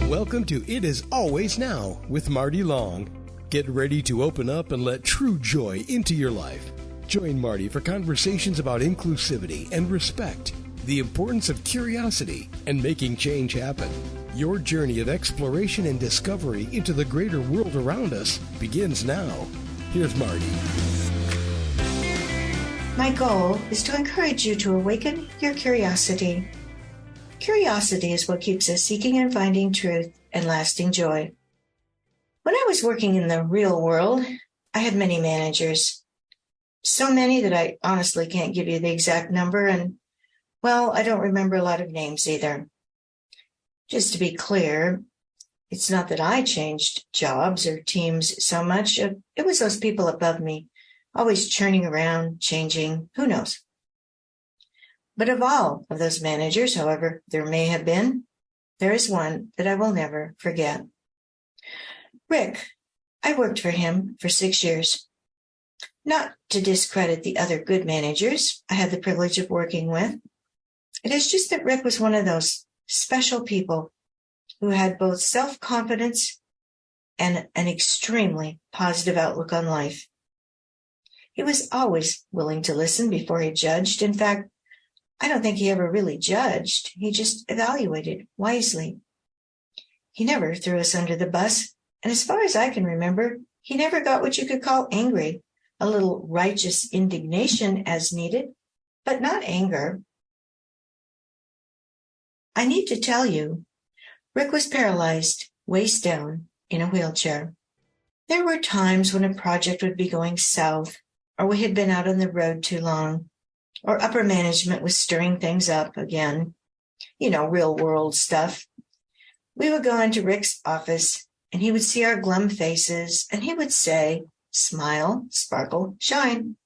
Welcome to It Is Always Now with Marty Long. Get ready to open up and let true joy into your life. Join Marty for conversations about inclusivity and respect, the importance of curiosity, and making change happen. Your journey of exploration and discovery into the greater world around us begins now. Here's Marty. My goal is to encourage you to awaken your curiosity. Curiosity is what keeps us seeking and finding truth and lasting joy. When I was working in the real world, I had many managers. So many that I honestly can't give you the exact number, and, well, I don't remember a lot of names either. Just to be clear, it's not that I changed jobs or teams so much. It was those people above me, always churning around, changing, who knows. But of all of those managers, however there may have been, there is one that I will never forget. Rick. I worked for him for 6 years. Not to discredit the other good managers I had the privilege of working with. It is just that Rick was one of those special people who had both self-confidence and an extremely positive outlook on life. He was always willing to listen before he judged. In fact, I don't think he ever really judged. He just evaluated wisely. He never threw us under the bus, and as far as I can remember, he never got what you could call angry, a little righteous indignation as needed, but not anger. I need to tell you, Rick was paralyzed, waist down, in a wheelchair. There were times when a project would be going south, or we had been out on the road too long, or upper management was stirring things up again. Real world stuff. We would go into Rick's office, and he would see our glum faces, and he would say, "Smile, sparkle, shine."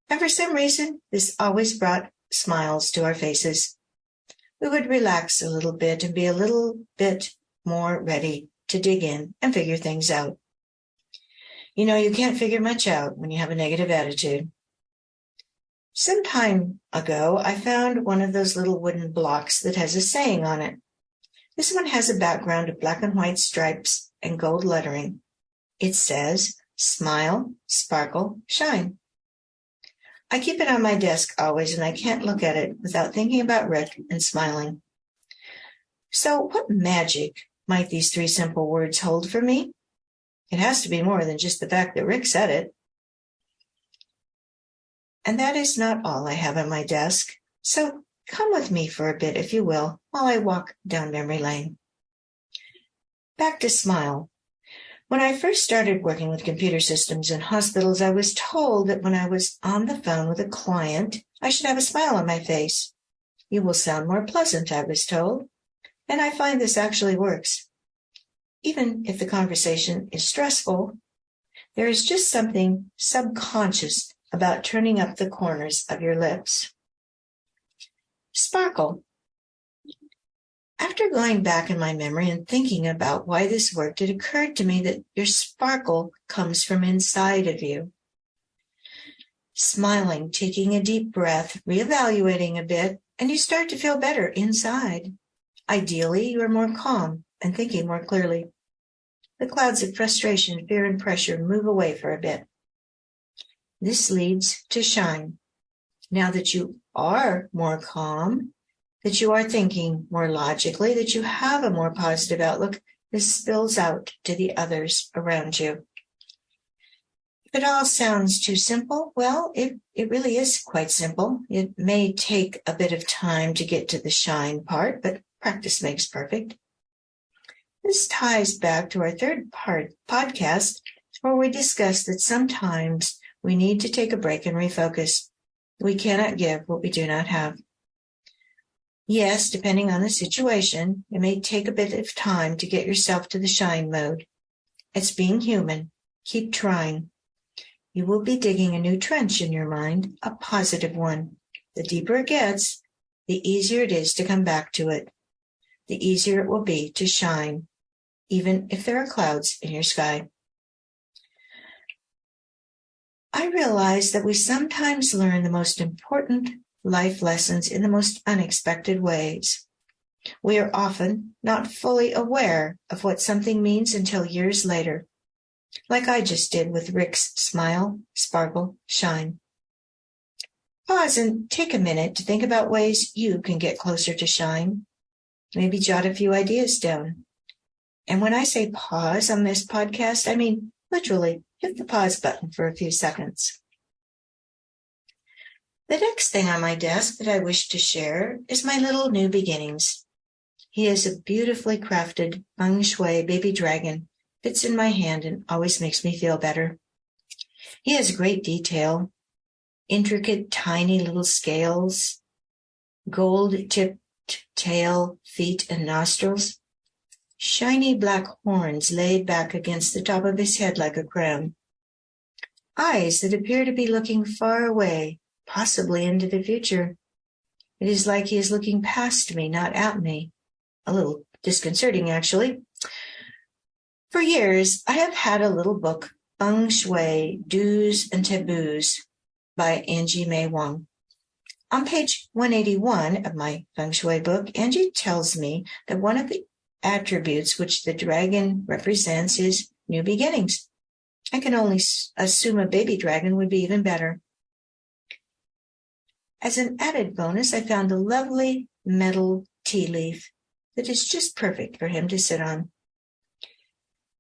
And for some reason, this always brought smiles to our faces. We would relax a little bit and be a little bit more ready to dig in and figure things out. You can't figure much out when you have a negative attitude. Some time ago, I found one of those little wooden blocks that has a saying on it. This one has a background of black and white stripes and gold lettering. It says, "Smile, sparkle, shine." I keep it on my desk always, and I can't look at it without thinking about Rick and smiling. So what magic might these 3 simple words hold for me? It has to be more than just the fact that Rick said it. And that is not all I have on my desk. So come with me for a bit, if you will, while I walk down memory lane. Back to Smile. When I first started working with computer systems in hospitals, I was told that when I was on the phone with a client, I should have a smile on my face. You will sound more pleasant, I was told. And I find this actually works. Even if the conversation is stressful, there is just something subconscious about turning up the corners of your lips. Sparkle. After going back in my memory and thinking about why this worked, it occurred to me that your sparkle comes from inside of you. Smiling, taking a deep breath, reevaluating a bit, and you start to feel better inside. Ideally, you are more calm and thinking more clearly. The clouds of frustration, fear, and pressure move away for a bit. This leads to shine. Now that you are more calm, that you are thinking more logically, that you have a more positive outlook, this spills out to the others around you. If it all sounds too simple, well, it really is quite simple. It may take a bit of time to get to the shine part, but practice makes perfect. This ties back to our third podcast, where we discussed that sometimes we need to take a break and refocus. We cannot give what we do not have. Yes, depending on the situation, it may take a bit of time to get yourself to the shine mode. It's being human. Keep trying. You will be digging a new trench in your mind, a positive one. The deeper it gets, the easier it is to come back to it. The easier it will be to shine, even if there are clouds in your sky. I realize that we sometimes learn the most important life lessons in the most unexpected ways. We are often not fully aware of what something means until years later, like I just did with Rick's smile, sparkle, shine. Pause and take a minute to think about ways you can get closer to shine. Maybe jot a few ideas down. And when I say pause on this podcast, I mean literally hit the pause button for a few seconds. The next thing on my desk that I wish to share is my little new beginnings. He is a beautifully crafted feng shui baby dragon, fits in my hand and always makes me feel better. He has great detail, intricate tiny little scales, gold-tipped tail, feet, and nostrils, shiny black horns laid back against the top of his head like a crown, eyes that appear to be looking far away, possibly into the future. It is like he is looking past me, not at me. A little disconcerting, actually. For years, I have had a little book, Feng Shui, Do's and Taboos, by Angie May Wong. On page 181 of my Feng Shui book, Angie tells me that one of the attributes which the dragon represents is new beginnings. I can only assume a baby dragon would be even better. As an added bonus, I found a lovely metal tea leaf that is just perfect for him to sit on.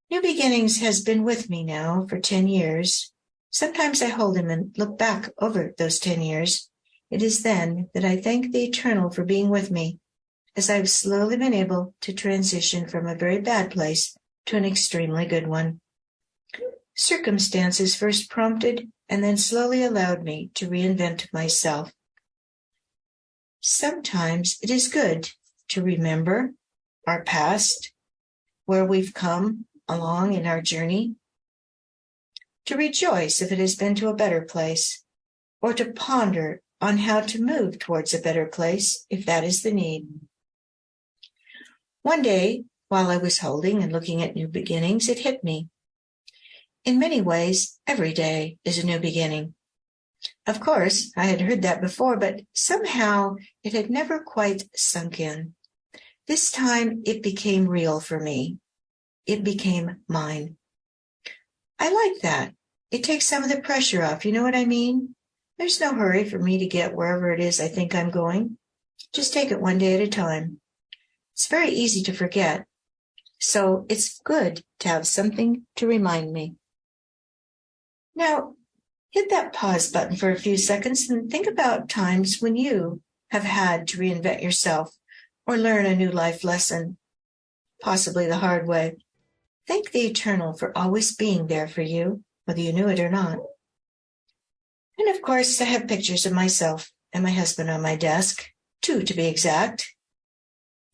New Beginnings has been with me now for 10 years. Sometimes I hold him and look back over those 10 years. It is then that I thank the Eternal for being with me, as I've slowly been able to transition from a very bad place to an extremely good one. Circumstances first prompted and then slowly allowed me to reinvent myself. Sometimes it is good to remember our past, where we've come along in our journey, to rejoice if it has been to a better place, or to ponder on how to move towards a better place if that is the need. One day, while I was holding and looking at new beginnings, it hit me. In many ways, every day is a new beginning. Of course, I had heard that before, but somehow it had never quite sunk in. This time it became real for me. It became mine. I like that. It takes some of the pressure off, you know what I mean? There's no hurry for me to get wherever it is I think I'm going. Just take it one day at a time. It's very easy to forget, so it's good to have something to remind me. Now, hit that pause button for a few seconds and think about times when you have had to reinvent yourself or learn a new life lesson, possibly the hard way. Thank the Eternal for always being there for you, whether you knew it or not. And of course, I have pictures of myself and my husband on my desk, 2 to be exact.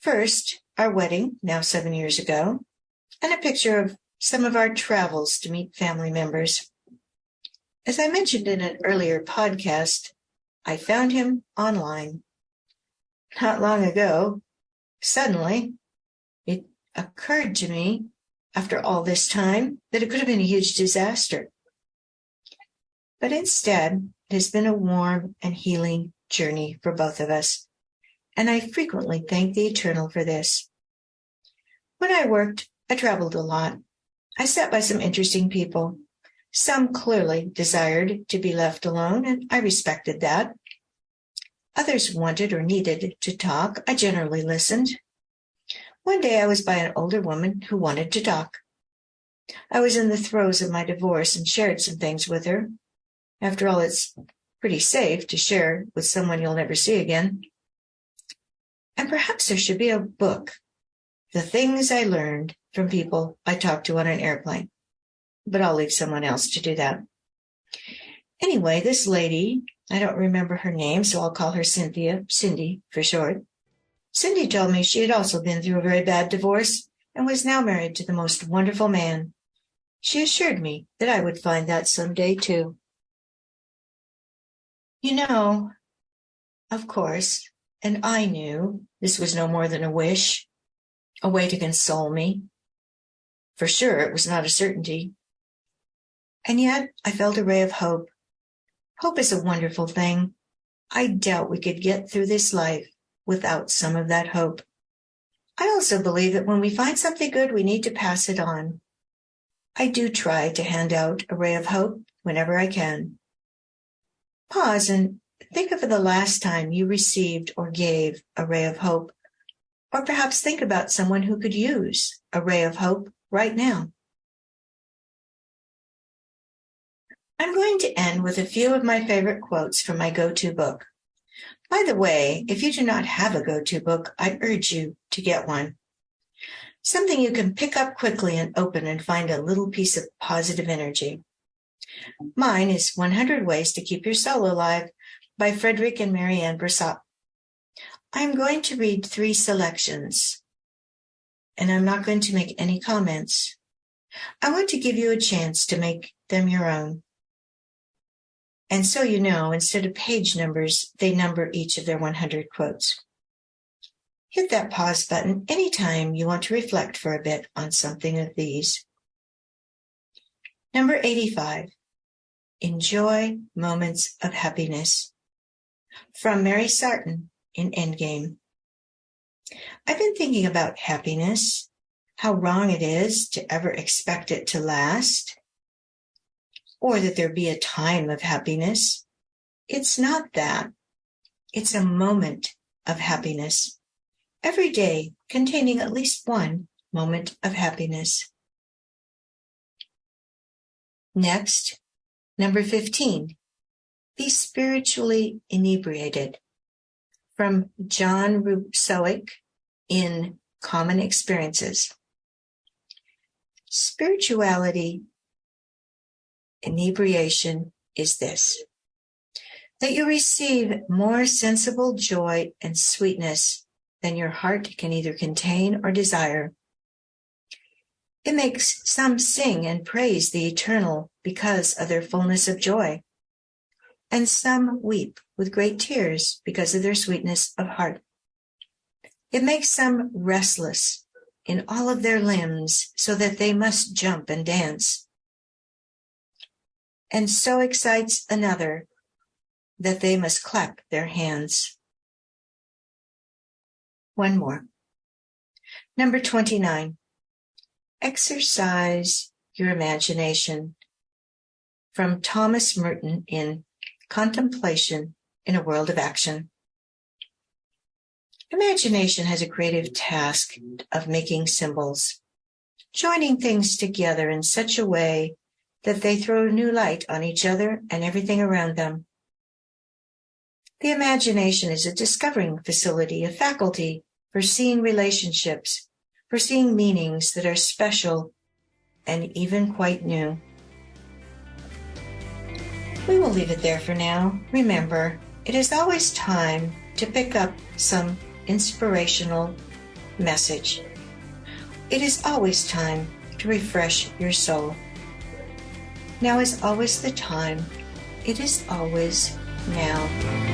First, our wedding, now 7 years ago, and a picture of some of our travels to meet family members. As I mentioned in an earlier podcast, I found him online. Not long ago, suddenly, it occurred to me, after all this time, that it could have been a huge disaster. But instead, it has been a warm and healing journey for both of us, and I frequently thank the Eternal for this. When I worked, I traveled a lot. I sat by some interesting people. Some clearly desired to be left alone, and I respected that. Others wanted or needed to talk. I generally listened. One day I was by an older woman who wanted to talk. I was in the throes of my divorce and shared some things with her. After all, it's pretty safe to share with someone you'll never see again. And perhaps there should be a book, The Things I Learned from People I Talked to on an Airplane. But I'll leave someone else to do that. Anyway, this lady, I don't remember her name, so I'll call her Cindy for short. Cindy told me she had also been through a very bad divorce and was now married to the most wonderful man. She assured me that I would find that someday too. You know, of course, and I knew this was no more than a wish, a way to console me. For sure, it was not a certainty. And yet, I felt a ray of hope. Hope is a wonderful thing. I doubt we could get through this life without some of that hope. I also believe that when we find something good, we need to pass it on. I do try to hand out a ray of hope whenever I can. Pause and think of the last time you received or gave a ray of hope, or perhaps think about someone who could use a ray of hope right now. I'm going to end with a few of my favorite quotes from my go-to book. By the way, if you do not have a go-to book, I urge you to get one. Something you can pick up quickly and open and find a little piece of positive energy. Mine is 100 Ways to Keep Your Soul Alive by Frederick and Marianne Bressot. I'm going to read 3 selections, and I'm not going to make any comments. I want to give you a chance to make them your own. And so you know, instead of page numbers, they number each of their 100 quotes. Hit that pause button anytime you want to reflect for a bit on something of these. Number 85, Enjoy Moments of Happiness, from Mary Sarton in Endgame. I've been thinking about happiness, how wrong it is to ever expect it to last, or that there be a time of happiness. It's not that. It's a moment of happiness. Every day containing at least one moment of happiness. Next, number 15, Be Spiritually Inebriated, from John Rousseau in Common Experiences. Spirituality inebriation is this: that you receive more sensible joy and sweetness than your heart can either contain or desire. It makes some sing and praise the eternal because of their fullness of joy, and some weep with great tears because of their sweetness of heart. It makes some restless in all of their limbs so that they must jump and dance, and so excites another that they must clap their hands. One more. Number 29, Exercise Your Imagination, from Thomas Merton in Contemplation in a World of Action. Imagination has a creative task of making symbols, joining things together in such a way that they throw new light on each other and everything around them. The imagination is a discovering facility, a faculty for seeing relationships, for seeing meanings that are special and even quite new. We will leave it there for now. Remember, it is always time to pick up some inspirational message. It is always time to refresh your soul. Now is always the time. It is always now.